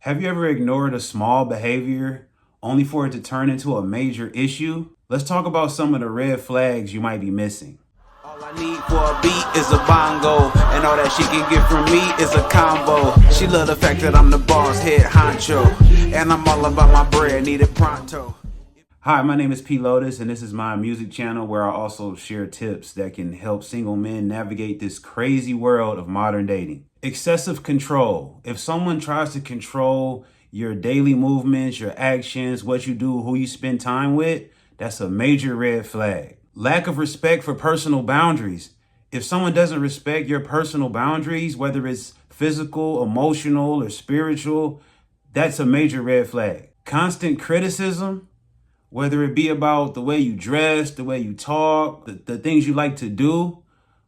Have you ever ignored a small behavior only for it to turn into a major issue? Let's talk about some of the red flags you might be missing. All I need for a beat is a bongo, and all that she can get from me is a combo. She love the fact that I'm the boss, head honcho, and I'm all about my bread, need it pronto. Hi, my name is P-Lotus, and this is my music channel where I also share tips that can help single men navigate this crazy world of modern dating. Excessive control. If someone tries to control your daily movements, your actions, what you do, who you spend time with, that's a major red flag. Lack of respect for personal boundaries. If someone doesn't respect your personal boundaries, whether it's physical, emotional, or spiritual, that's a major red flag. Constant criticism. Whether it be about the way you dress, the way you talk, the things you like to do,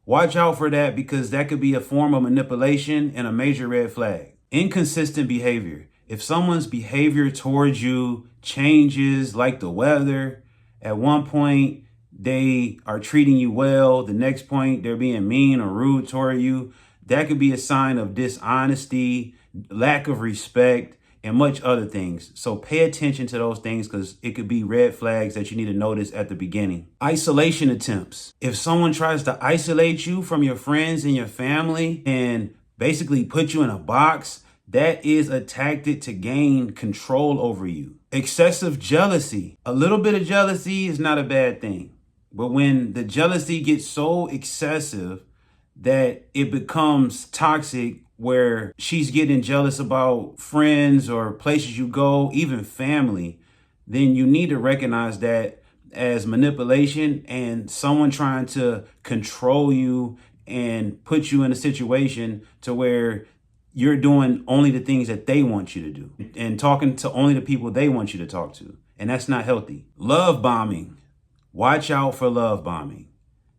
watch out for that because that could be a form of manipulation and a major red flag. Inconsistent behavior. If someone's behavior towards you changes like the weather, at one point they are treating you well, the next point they're being mean or rude toward you, that could be a sign of dishonesty, lack of respect, and much other things. So pay attention to those things because it could be red flags that you need to notice at the beginning. Isolation attempts. If someone tries to isolate you from your friends and your family and basically put you in a box, that is a tactic to gain control over you. Excessive jealousy. A little bit of jealousy is not a bad thing. But when the jealousy gets so excessive that it becomes toxic, where she's getting jealous about friends or places you go, even family, then you need to recognize that as manipulation and someone trying to control you and put you in a situation to where you're doing only the things that they want you to do and talking to only the people they want you to talk to. And that's not healthy. Love bombing. Watch out for love bombing.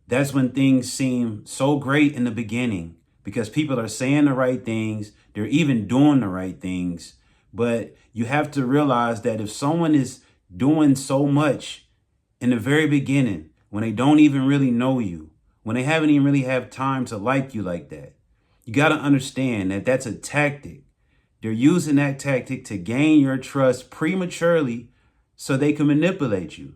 That's when things seem so great in the beginning, because people are saying the right things, they're even doing the right things. But you have to realize that if someone is doing so much in the very beginning, when they don't even really know you, when they haven't even really have time to like you like that, you got to understand that that's a tactic. They're using that tactic to gain your trust prematurely so they can manipulate you.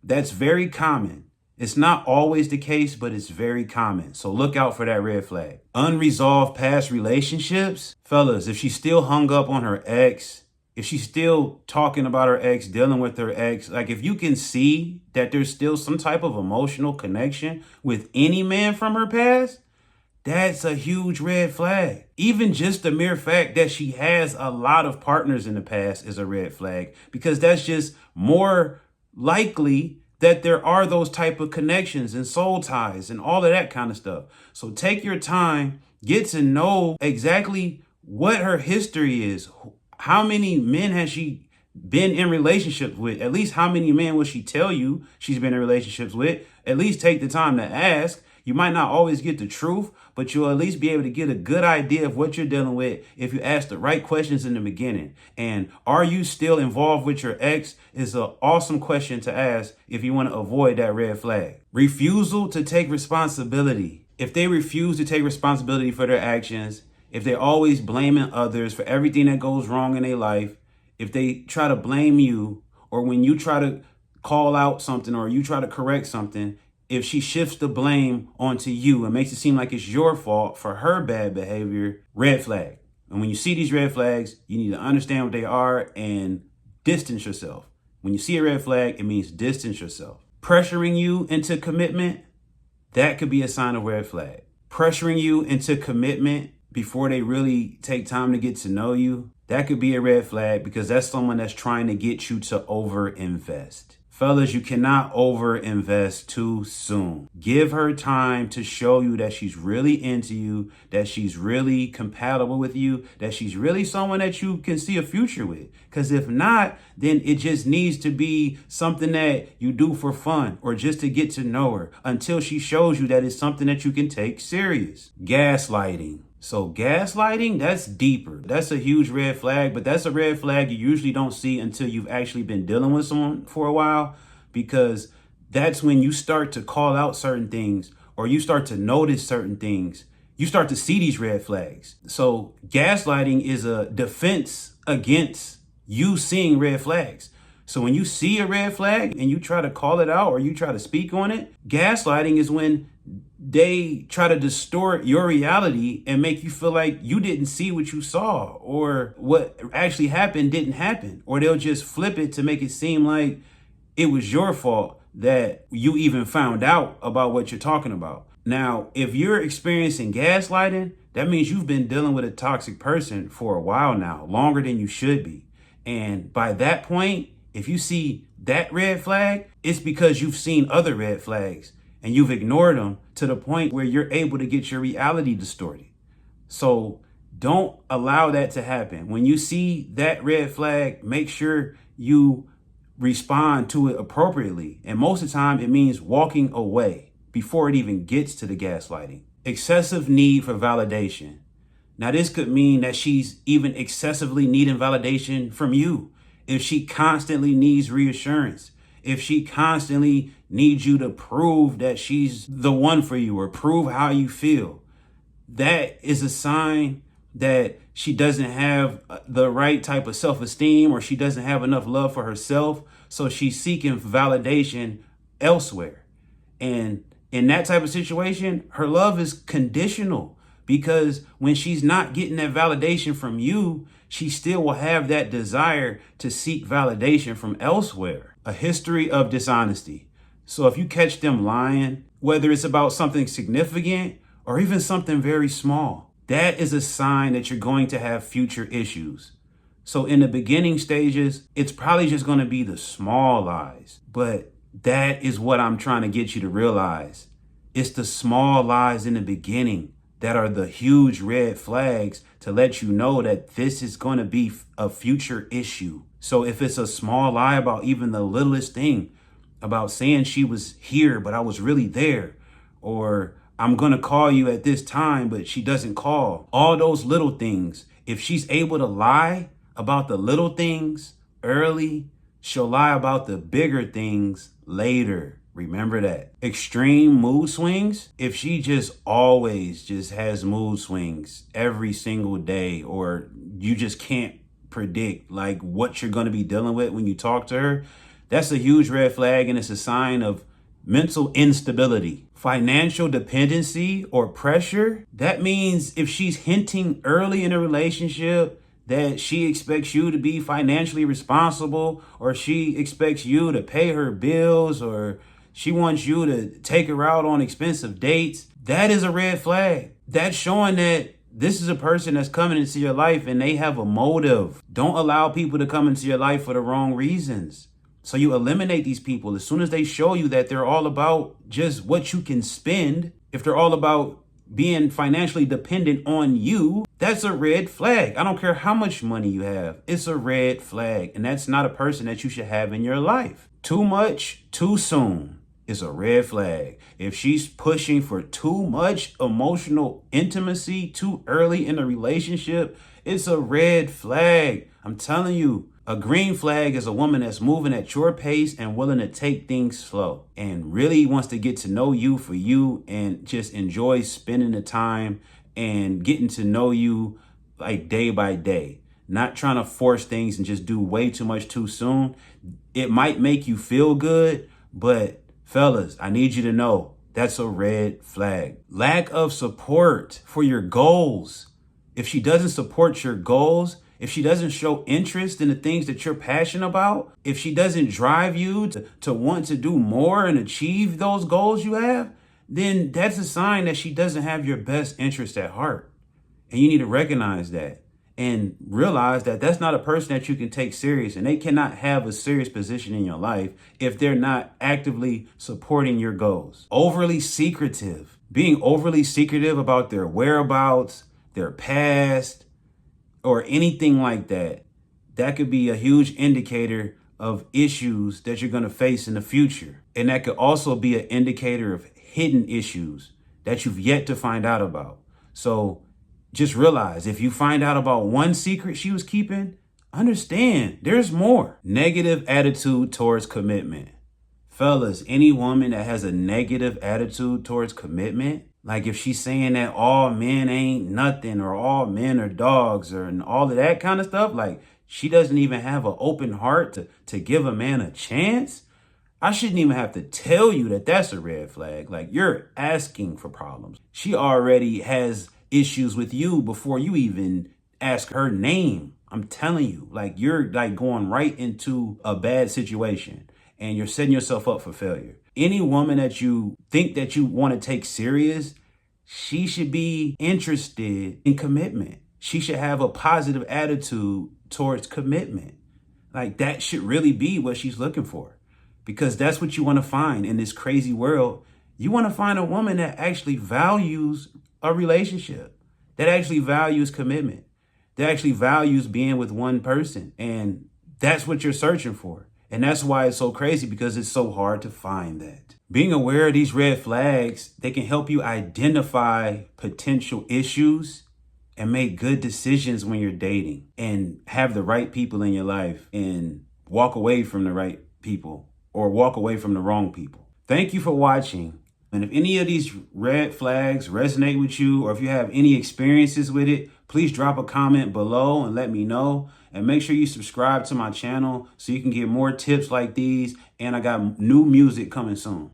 That's very common. It's not always the case, but it's very common. So look out for that red flag. Unresolved past relationships. Fellas, if she's still hung up on her ex, if she's still talking about her ex, dealing with her ex, like if you can see that there's still some type of emotional connection with any man from her past, that's a huge red flag. Even just the mere fact that she has a lot of partners in the past is a red flag, because that's just more likely that there are those type of connections and soul ties and all of that kind of stuff. So take your time, get to know exactly what her history is. How many men has she been in relationships with? At least how many men will she tell you she's been in relationships with? At least take the time to ask. You might not always get the truth, but you'll at least be able to get a good idea of what you're dealing with if you ask the right questions in the beginning. And are you still involved with your ex is an awesome question to ask if you want to avoid that red flag. Refusal to take responsibility. If they refuse to take responsibility for their actions, if they're always blaming others for everything that goes wrong in their life, if they try to blame you, or when you try to call out something or you try to correct something, if she shifts the blame onto you and makes it seem like it's your fault for her bad behavior, red flag. And when you see these red flags, you need to understand what they are and distance yourself. When you see a red flag, it means distance yourself. Pressuring you into commitment, that could be a sign of red flag. Pressuring you into commitment before they really take time to get to know you, that could be a red flag, because that's someone that's trying to get you to overinvest. Fellas, you cannot overinvest too soon. Give her time to show you that she's really into you, that she's really compatible with you, that she's really someone that you can see a future with. Because if not, then it just needs to be something that you do for fun or just to get to know her until she shows you that it's something that you can take serious. Gaslighting. So gaslighting, that's deeper. That's a huge red flag, but that's a red flag you usually don't see until you've actually been dealing with someone for a while, because that's when you start to call out certain things or you start to notice certain things. You start to see these red flags. So gaslighting is a defense against you seeing red flags. So when you see a red flag and you try to call it out or you try to speak on it, gaslighting is when they try to distort your reality and make you feel like you didn't see what you saw, or what actually happened didn't happen. Or they'll just flip it to make it seem like it was your fault that you even found out about what you're talking about. Now, if you're experiencing gaslighting, that means you've been dealing with a toxic person for a while now, longer than you should be. And by that point, if you see that red flag, it's because you've seen other red flags and you've ignored them to the point where you're able to get your reality distorted. So don't allow that to happen. When you see that red flag, make sure you respond to it appropriately. And most of the time, it means walking away before it even gets to the gaslighting. Excessive need for validation. Now, this could mean that she's even excessively needing validation from you. If she constantly needs reassurance, if she constantly needs you to prove that she's the one for you or prove how you feel, that is a sign that she doesn't have the right type of self-esteem, or she doesn't have enough love for herself. So she's seeking validation elsewhere. And in that type of situation, her love is conditional, because when she's not getting that validation from you, she still will have that desire to seek validation from elsewhere. A history of dishonesty. So if you catch them lying, whether it's about something significant or even something very small, that is a sign that you're going to have future issues. So in the beginning stages, it's probably just going to be the small lies. But that is what I'm trying to get you to realize. It's the small lies in the beginning that are the huge red flags to let you know that this is going to be a future issue. So if it's a small lie about even the littlest thing, about saying she was here, but I was really there, or I'm going to call you at this time, but she doesn't call. All those little things, if she's able to lie about the little things early, she'll lie about the bigger things later. Remember that. Extreme mood swings. If she just always just has mood swings every single day, or you just can't predict like what you're going to be dealing with when you talk to her, that's a huge red flag, and it's a sign of mental instability. Financial dependency or pressure. That means if she's hinting early in a relationship that she expects you to be financially responsible, or she expects you to pay her bills, or she wants you to take her out on expensive dates, that is a red flag. That's showing that this is a person that's coming into your life and they have a motive. Don't allow people to come into your life for the wrong reasons. So you eliminate these people as soon as they show you that they're all about just what you can spend. If they're all about being financially dependent on you, that's a red flag. I don't care how much money you have. It's a red flag. And that's not a person that you should have in your life. Too much, too soon is a red flag. If she's pushing for too much emotional intimacy too early in a relationship, it's a red flag. I'm telling you. A green flag is a woman that's moving at your pace and willing to take things slow and really wants to get to know you for you and just enjoy spending the time and getting to know you like day by day. Not trying to force things and just do way too much too soon. It might make you feel good, but fellas, I need you to know that's a red flag. Lack of support for your goals. If she doesn't support your goals, if she doesn't show interest in the things that you're passionate about, if she doesn't drive you to want to do more and achieve those goals you have, then that's a sign that she doesn't have your best interest at heart. And you need to recognize that and realize that that's not a person that you can take serious, and they cannot have a serious position in your life if they're not actively supporting your goals. Overly secretive. Being overly secretive about their whereabouts, their past, or anything like that, that could be a huge indicator of issues that you're going to face in the future. And that could also be an indicator of hidden issues that you've yet to find out about. So just realize, if you find out about one secret she was keeping, understand there's more. Negative attitude towards commitment. Fellas, any woman that has a negative attitude towards commitment, like if she's saying that all men ain't nothing, or all men are dogs, or and all of that kind of stuff, like She doesn't even have an open heart to give a man a chance. I shouldn't even have to tell you that that's a red flag. Like, you're asking for problems. She already has issues with you before you even ask her name. I'm telling you, like, you're like going right into a bad situation and you're setting yourself up for failure. Any woman that you think that you want to take serious, she should be interested in commitment. She should have a positive attitude towards commitment. Like, that should really be what she's looking for, because that's what you want to find in this crazy world. You want to find a woman that actually values a relationship, that actually values commitment, that actually values being with one person. And that's what you're searching for. And that's why it's so crazy, because it's so hard to find that. Being aware of these red flags, they can help you identify potential issues and make good decisions when you're dating, and have the right people in your life and walk away from the right people or walk away from the wrong people. Thank you for watching. And if any of these red flags resonate with you, or if you have any experiences with it, please drop a comment below and let me know. And make sure you subscribe to my channel so you can get more tips like these. And I got new music coming soon.